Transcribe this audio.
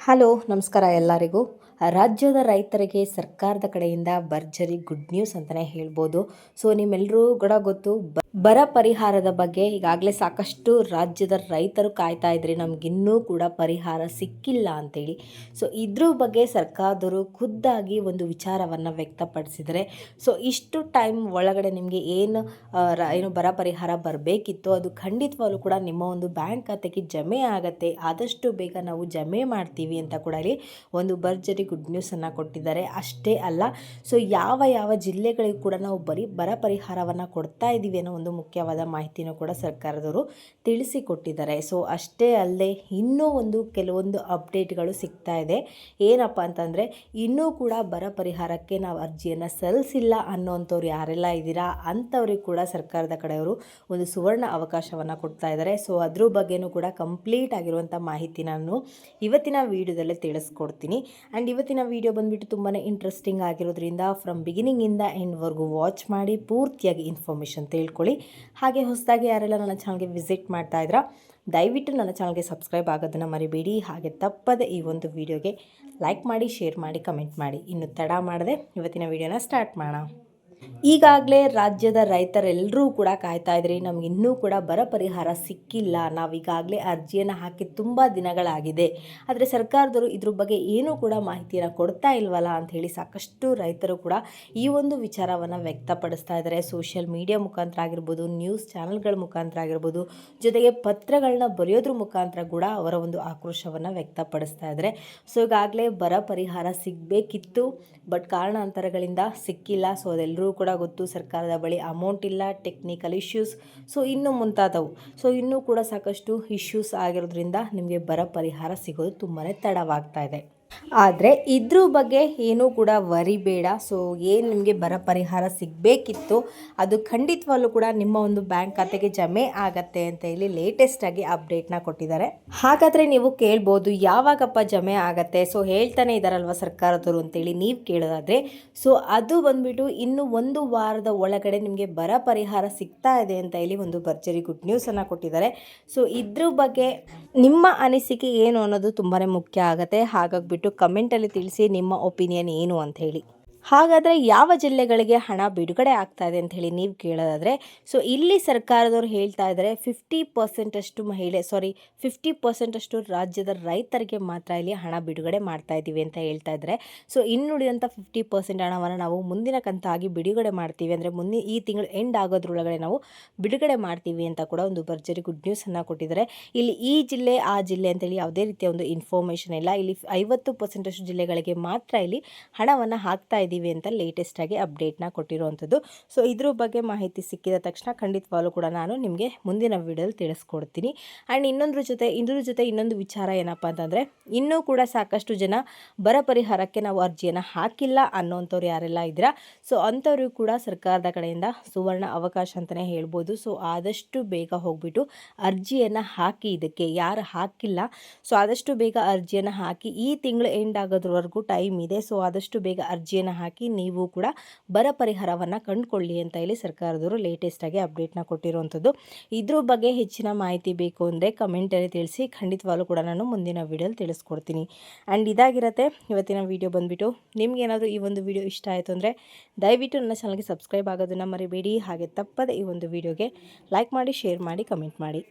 Hello ನಮಸ್ಕಾರ ಎಲ್ಲರಿಗೂ. ರಾಜ್ಯದ ರೈತರಿಗೆ ಸರ್ಕಾರದ ಕಡೆಯಿಂದ ಭರ್ಜರಿ ಗುಡ್ ನ್ಯೂಸ್ ಅಂತಲೇ ಹೇಳ್ಬೋದು. ಸೊ ನಿಮ್ಮೆಲ್ಲರೂ ಕೂಡ ಗೊತ್ತು, ಬರ ಪರಿಹಾರದ ಬಗ್ಗೆ ಈಗಾಗಲೇ ಸಾಕಷ್ಟು ರಾಜ್ಯದ ರೈತರು ಕಾಯ್ತಾ ಇದ್ರಿ, ನಮಗಿನ್ನೂ ಕೂಡ ಪರಿಹಾರ ಸಿಕ್ಕಿಲ್ಲ ಅಂತೇಳಿ. ಸೊ ಇದ್ರ ಬಗ್ಗೆ ಸರ್ಕಾರದವರು ಖುದ್ದಾಗಿ ಒಂದು ವಿಚಾರವನ್ನು ವ್ಯಕ್ತಪಡಿಸಿದರೆ, ಸೊ ಇಷ್ಟು ಟೈಮ್ ಒಳಗಡೆ ನಿಮಗೆ ಏನು ಬರ ಪರಿಹಾರ ಬರಬೇಕಿತ್ತು ಅದು ಖಂಡಿತವಾಗ್ಲೂ ಕೂಡ ನಿಮ್ಮ ಒಂದು ಬ್ಯಾಂಕ್ ಖಾತೆಗೆ ಜಮೆ ಆಗುತ್ತೆ, ಆದಷ್ಟು ಬೇಗ ನಾವು ಜಮೆ ಮಾಡ್ತೀವಿ ಅಂತ ಕೂಡ ಇಲ್ಲಿ ಒಂದು ಭರ್ಜರಿ ಗುಡ್ ನ್ಯೂಸನ್ನು ಕೊಟ್ಟಿದ್ದಾರೆ. ಅಷ್ಟೇ ಅಲ್ಲ, ಸೊ ಯಾವ ಜಿಲ್ಲೆಗಳಿಗೂ ಕೂಡ ನಾವು ಬರ ಪರಿಹಾರವನ್ನು ಕೊಡ್ತಾ ಇದ್ದೀವಿ ಅನ್ನೋ ಒಂದು ಮುಖ್ಯವಾದ ಮಾಹಿತಿನೂ ಕೂಡ ಸರ್ಕಾರದವರು ತಿಳಿಸಿಕೊಟ್ಟಿದ್ದಾರೆ. ಸೊ ಅಷ್ಟೇ ಅಲ್ಲದೆ ಇನ್ನೂ ಕೆಲವೊಂದು ಅಪ್ಡೇಟ್ಗಳು ಸಿಗ್ತಾ ಇದೆ. ಏನಪ್ಪ ಅಂತಂದರೆ, ಇನ್ನೂ ಕೂಡ ಬರ ಪರಿಹಾರಕ್ಕೆ ನಾವು ಅರ್ಜಿಯನ್ನು ಸಲ್ಲಿಸಿಲ್ಲ ಅನ್ನೋಂಥವ್ರು ಯಾರೆಲ್ಲ ಇದ್ದೀರಾ ಅಂಥವ್ರಿಗೆ ಕೂಡ ಸರ್ಕಾರದ ಕಡೆಯವರು ಒಂದು ಸುವರ್ಣ ಅವಕಾಶವನ್ನು ಕೊಡ್ತಾ ಇದ್ದಾರೆ. ಸೊ ಅದ್ರ ಬಗ್ಗೆನೂ ಕೂಡ ಕಂಪ್ಲೀಟ್ ಆಗಿರುವಂಥ ಮಾಹಿತಿ ನಾನು ಇವತ್ತಿನ ವಿಡಿಯೋದಲ್ಲೇ ತಿಳಿಸ್ಕೊಡ್ತೀನಿ. ಆ್ಯಂಡ್ ಇವತ್ತಿನ ವಿಡಿಯೋ ಬಂದುಬಿಟ್ಟು ತುಂಬಾ ಇಂಟ್ರೆಸ್ಟಿಂಗ್ ಆಗಿರೋದ್ರಿಂದ ಫ್ರಮ್ ಬಿಗಿನಿಂಗಿಂದ ಎಂಡ್ವರೆಗೂ ವಾಚ್ ಮಾಡಿ ಪೂರ್ತಿಯಾಗಿ ಇನ್ಫಾರ್ಮೇಷನ್ ತಿಳ್ಕೊಳ್ಳಿ. ಹಾಗೆ ಹೊಸದಾಗಿ ಯಾರೆಲ್ಲ ನನ್ನ ಚಾನಲ್ಗೆ ವಿಸಿಟ್ ಮಾಡ್ತಾ ಇದ್ದೀರಾ, ದಯವಿಟ್ಟು ನನ್ನ ಚಾನಲ್ಗೆ ಸಬ್ಸ್ಕ್ರೈಬ್ ಆಗೋದನ್ನು ಮರಿಬೇಡಿ. ಹಾಗೆ ತಪ್ಪದೆ ಈ ಒಂದು ವಿಡಿಯೋಗೆ ಲೈಕ್ ಮಾಡಿ, ಶೇರ್ ಮಾಡಿ, ಕಮೆಂಟ್ ಮಾಡಿ. ಇನ್ನು ತಡ ಮಾಡದೆ ಇವತ್ತಿನ ವಿಡಿಯೋನ ಸ್ಟಾರ್ಟ್ ಮಾಡೋಣ. ಈಗಾಗಲೇ ರಾಜ್ಯದ ರೈತರೆಲ್ಲರೂ ಕೂಡ ಕಾಯ್ತಾ ಇದ್ರಿ, ನಮ್ಗೆ ಇನ್ನೂ ಕೂಡ ಬರ ಪರಿಹಾರ ಸಿಕ್ಕಿಲ್ಲ, ನಾವೀಗಾಗಲೇ ಅರ್ಜಿಯನ್ನು ಹಾಕಿ ತುಂಬ ದಿನಗಳಾಗಿದೆ, ಆದರೆ ಸರ್ಕಾರದವರು ಇದ್ರ ಬಗ್ಗೆ ಏನೂ ಕೂಡ ಮಾಹಿತಿಯನ್ನು ಕೊಡ್ತಾ ಇಲ್ವಲ್ಲ ಅಂಥೇಳಿ ಸಾಕಷ್ಟು ರೈತರು ಕೂಡ ಈ ಒಂದು ವಿಚಾರವನ್ನು ವ್ಯಕ್ತಪಡಿಸ್ತಾ ಇದ್ದಾರೆ. ಸೋಷಿಯಲ್ ಮೀಡಿಯಾ ಮುಖಾಂತರ ಆಗಿರ್ಬೋದು, ನ್ಯೂಸ್ ಚಾನಲ್ಗಳ ಮುಖಾಂತರ ಆಗಿರ್ಬೋದು, ಜೊತೆಗೆ ಪತ್ರಗಳನ್ನ ಬರೆಯೋದ್ರ ಮುಖಾಂತರ ಕೂಡ ಅವರ ಒಂದು ಆಕ್ರೋಶವನ್ನು ವ್ಯಕ್ತಪಡಿಸ್ತಾ ಇದ್ದಾರೆ. ಸೊ ಈಗಾಗಲೇ ಬರ ಪರಿಹಾರ ಸಿಗಬೇಕಿತ್ತು, ಬಟ್ ಕಾರಣಾಂತರಗಳಿಂದ ಸಿಕ್ಕಿಲ್ಲ. ಸೊ ಅದೆಲ್ಲರೂ ಕೂಡ ಗೊತ್ತು, ಸರ್ಕಾರದ ಬಳಿ ಅಮೌಂಟ್ ಇಲ್ಲ, ಟೆಕ್ನಿಕಲ್ ಇಶ್ಯೂಸ್, ಸೊ ಇನ್ನೂ ಮುಂತಾದವು. ಸೊ ಇನ್ನೂ ಕೂಡ ಸಾಕಷ್ಟು ಇಶ್ಯೂಸ್ ಆಗಿರೋದ್ರಿಂದ ನಿಮಗೆ ಬರ ಪರಿಹಾರ ಸಿಗೋದು ತುಂಬಾ ತಡವಾಗ್ತಾ ಇದೆ. ಆದರೆ ಇದ್ರ ಬಗ್ಗೆ ಏನೂ ಕೂಡ ವರಿ ಬೇಡ. ಸೊ ಏನು ನಿಮಗೆ ಬರ ಪರಿಹಾರ ಸಿಗಬೇಕಿತ್ತು ಅದು ಖಂಡಿತವಾಗ್ಲೂ ಕೂಡ ನಿಮ್ಮ ಒಂದು ಬ್ಯಾಂಕ್ ಖಾತೆಗೆ ಜಮೆ ಆಗತ್ತೆ ಅಂತ ಹೇಳಿ ಲೇಟೆಸ್ಟಾಗಿ ಅಪ್ಡೇಟ್ನ ಕೊಟ್ಟಿದ್ದಾರೆ. ಹಾಗಾದರೆ ನೀವು ಕೇಳ್ಬೋದು, ಯಾವಾಗಪ್ಪ ಜಮೆ ಆಗತ್ತೆ? ಸೊ ಹೇಳ್ತಾನೆ ಇದ್ದಾರಲ್ವ ಸರ್ಕಾರದವರು ಅಂತೇಳಿ ನೀವು ಕೇಳೋದಾದರೆ, ಸೊ ಅದು ಬಂದುಬಿಟ್ಟು ಇನ್ನು ಒಂದು ವಾರದ ಒಳಗಡೆ ನಿಮಗೆ ಬರ ಪರಿಹಾರ ಸಿಗ್ತಾ ಇದೆ ಅಂತ ಹೇಳಿ ಒಂದು ಭರ್ಜರಿ ಗುಡ್ ನ್ಯೂಸನ್ನು ಕೊಟ್ಟಿದ್ದಾರೆ. ಸೊ ಇದ್ರ ಬಗ್ಗೆ ನಿಮ್ಮ ಅನಿಸಿಕೆ ಏನು ಅನ್ನೋದು ತುಂಬಾ ಮುಖ್ಯ ಆಗುತ್ತೆ. ಹಾಗಾಗಿಬಿಟ್ಟು ಕಮೆಂಟಲ್ಲಿ ತಿಳಿಸಿ ನಿಮ್ಮ ಒಪಿನಿಯನ್ ಏನು ಅಂತ ಹೇಳಿ. ಹಾಗಾದರೆ ಯಾವ ಜಿಲ್ಲೆಗಳಿಗೆ ಹಣ ಬಿಡುಗಡೆ ಆಗ್ತಾ ಇದೆ ಅಂತ ಹೇಳಿ ನೀವು ಕೇಳೋದಾದರೆ, ಸೊ ಇಲ್ಲಿ ಸರ್ಕಾರದವರು ಹೇಳ್ತಾ ಇದ್ದಾರೆ 50% ಅಷ್ಟು ರಾಜ್ಯದ ರೈತರಿಗೆ ಮಾತ್ರ ಇಲ್ಲಿ ಹಣ ಬಿಡುಗಡೆ ಮಾಡ್ತಾ ಇದ್ದೀವಿ ಅಂತ ಹೇಳ್ತಾ ಇದ್ದಾರೆ. ಸೊ ಇನ್ನುಳಿದಂಥ 50% ಹಣವನ್ನು ನಾವು ಮುಂದಿನ ಕಂತಾಗಿ ಬಿಡುಗಡೆ ಮಾಡ್ತೀವಿ, ಅಂದರೆ ಈ ತಿಂಗಳು ಎಂಡ್ ಆಗೋದ್ರೊಳಗಡೆ ನಾವು ಬಿಡುಗಡೆ ಮಾಡ್ತೀವಿ ಅಂತ ಕೂಡ ಒಂದು ಭರ್ಜರಿ ಗುಡ್ ನ್ಯೂಸನ್ನು ಕೊಟ್ಟಿದ್ದಾರೆ. ಇಲ್ಲಿ ಈ ಜಿಲ್ಲೆ ಆ ಜಿಲ್ಲೆ ಅಂತೇಳಿ ಯಾವುದೇ ರೀತಿಯ ಒಂದು ಇನ್ಫಾರ್ಮೇಷನ್ ಇಲ್ಲ. ಇಲ್ಲಿ 50% ಅಷ್ಟು ಜಿಲ್ಲೆಗಳಿಗೆ ಮಾತ್ರ ಇಲ್ಲಿ ಹಣವನ್ನು ಹಾಕ್ತಾ ಇದ್ದೀವಿ ಅಂತ ಲೇಟೆಸ್ಟಾಗಿ ಅಪ್ಡೇಟ್ನ ಕೊಟ್ಟಿರುವಂಥದ್ದು. ಸೊ ಇದ್ರ ಬಗ್ಗೆ ಮಾಹಿತಿ ಸಿಕ್ಕಿದ ತಕ್ಷಣ ಖಂಡಿತವಾಗ್ಲೂ ಕೂಡ ನಾನು ನಿಮಗೆ ಮುಂದಿನ ವಿಡಿಯೋದಲ್ಲಿ ತಿಳಿಸ್ಕೊಡ್ತೀನಿ. ಆ್ಯಂಡ್ ಇದ್ರ ಜೊತೆ ಇನ್ನೊಂದು ವಿಚಾರ ಏನಪ್ಪ ಅಂತಂದರೆ, ಇನ್ನೂ ಕೂಡ ಸಾಕಷ್ಟು ಜನ ಬರ ಪರಿಹಾರಕ್ಕೆ ನಾವು ಅರ್ಜಿಯನ್ನು ಹಾಕಿಲ್ಲ ಅನ್ನೋಂಥವ್ರು ಯಾರೆಲ್ಲ ಇದ್ದೀರಾ, ಸೊ ಅಂಥವ್ರಿಗೂ ಕೂಡ ಸರ್ಕಾರದ ಕಡೆಯಿಂದ ಸುವರ್ಣ ಅವಕಾಶ ಅಂತಲೇ ಹೇಳ್ಬೋದು. ಸೊ ಆದಷ್ಟು ಬೇಗ ಹೋಗ್ಬಿಟ್ಟು ಅರ್ಜಿಯನ್ನು ಹಾಕಿ, ಇದಕ್ಕೆ ಯಾರು ಹಾಕಿಲ್ಲ ಸೊ ಆದಷ್ಟು ಬೇಗ ಅರ್ಜಿಯನ್ನು ಹಾಕಿ, ಈ ತಿಂಗಳು ಎಂಡ್ ಆಗೋದ್ರವರೆಗೂ ಟೈಮ್ ಇದೆ. ಸೊ ಆದಷ್ಟು ಬೇಗ ಅರ್ಜಿಯನ್ನು ಹಾಕಿ ನೀವು ಕೂಡ ಬರ ಪರಿಹಾರವನ್ನು ಕಂಡುಕೊಳ್ಳಿ ಅಂತ ಹೇಳಿ ಸರ್ಕಾರದವರು ಲೇಟೆಸ್ಟಾಗಿ ಅಪ್ಡೇಟ್ನ ಕೊಟ್ಟಿರುವಂಥದ್ದು. ಇದ್ರ ಬಗ್ಗೆ ಹೆಚ್ಚಿನ ಮಾಹಿತಿ ಬೇಕು ಅಂದರೆ ಕಮೆಂಟಲ್ಲಿ ತಿಳಿಸಿ, ಖಂಡಿತವಾಗ್ಲೂ ಕೂಡ ನಾನು ಮುಂದಿನ ವೀಡಿಯೋಲಿ ತಿಳಿಸ್ಕೊಡ್ತೀನಿ. ಆ್ಯಂಡ್ ಇದಾಗಿರುತ್ತೆ ಇವತ್ತಿನ ವೀಡಿಯೋ ಬಂದುಬಿಟ್ಟು. ನಿಮಗೇನಾದರೂ ಈ ಒಂದು ವಿಡಿಯೋ ಇಷ್ಟ ಆಯಿತು ಅಂದರೆ ದಯವಿಟ್ಟು ನನ್ನ ಚಾನಲ್ಗೆ ಸಬ್ಸ್ಕ್ರೈಬ್ ಆಗೋದನ್ನು ಮರಿಬೇಡಿ. ಹಾಗೆ ತಪ್ಪದೆ ಈ ಒಂದು ವಿಡಿಯೋಗೆ ಲೈಕ್ ಮಾಡಿ, ಶೇರ್ ಮಾಡಿ, ಕಮೆಂಟ್ ಮಾಡಿ.